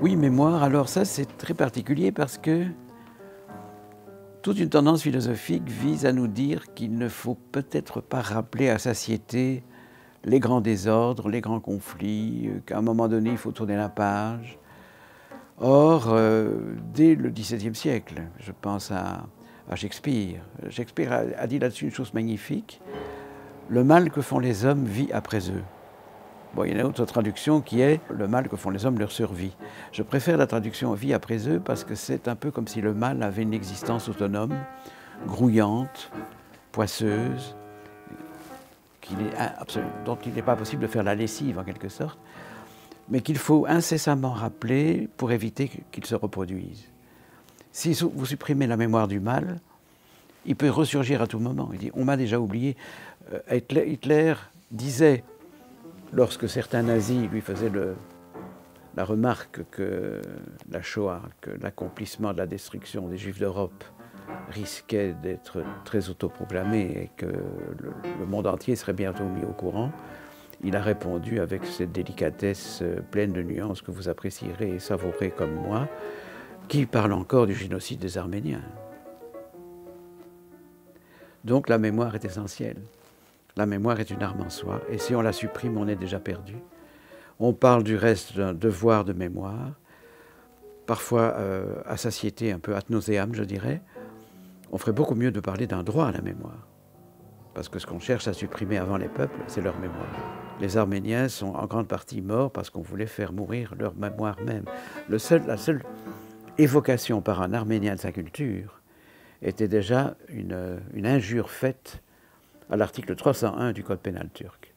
Oui, mémoire, alors ça c'est très particulier parce que toute une tendance philosophique vise à nous dire qu'il ne faut peut-être pas rappeler à satiété les grands désordres, les grands conflits, qu'à un moment donné il faut tourner la page. Or, dès le XVIIe siècle, je pense à Shakespeare. Shakespeare a dit là-dessus une chose magnifique: le mal que font les hommes vit après eux. Bon, il y a une autre traduction qui est « le mal que font les hommes leur survit ». Je préfère la traduction « vie après eux » parce que c'est un peu comme si le mal avait une existence autonome, grouillante, poisseuse, dont il n'est pas possible de faire la lessive en quelque sorte, mais qu'il faut incessamment rappeler pour éviter qu'il se reproduise. Si vous supprimez la mémoire du mal, il peut ressurgir à tout moment. Il dit « on m'a déjà oublié ». Hitler disait, lorsque certains nazis lui faisaient la remarque que la Shoah, que l'accomplissement de la destruction des Juifs d'Europe risquait d'être très autoproclamé et que le monde entier serait bientôt mis au courant, il a répondu avec cette délicatesse pleine de nuances que vous apprécierez et savourez comme moi, qui parle encore du génocide des Arméniens. Donc la mémoire est essentielle. La mémoire est une arme en soi, et si on la supprime, on est déjà perdu. On parle du reste d'un devoir de mémoire, parfois à satiété, un peu ad nauseam, je dirais. On ferait beaucoup mieux de parler d'un droit à la mémoire, parce que ce qu'on cherche à supprimer avant les peuples, c'est leur mémoire. Les Arméniens sont en grande partie morts parce qu'on voulait faire mourir leur mémoire même. La seule évocation par un Arménien de sa culture était déjà une injure faite à l'article 301 du Code pénal turc.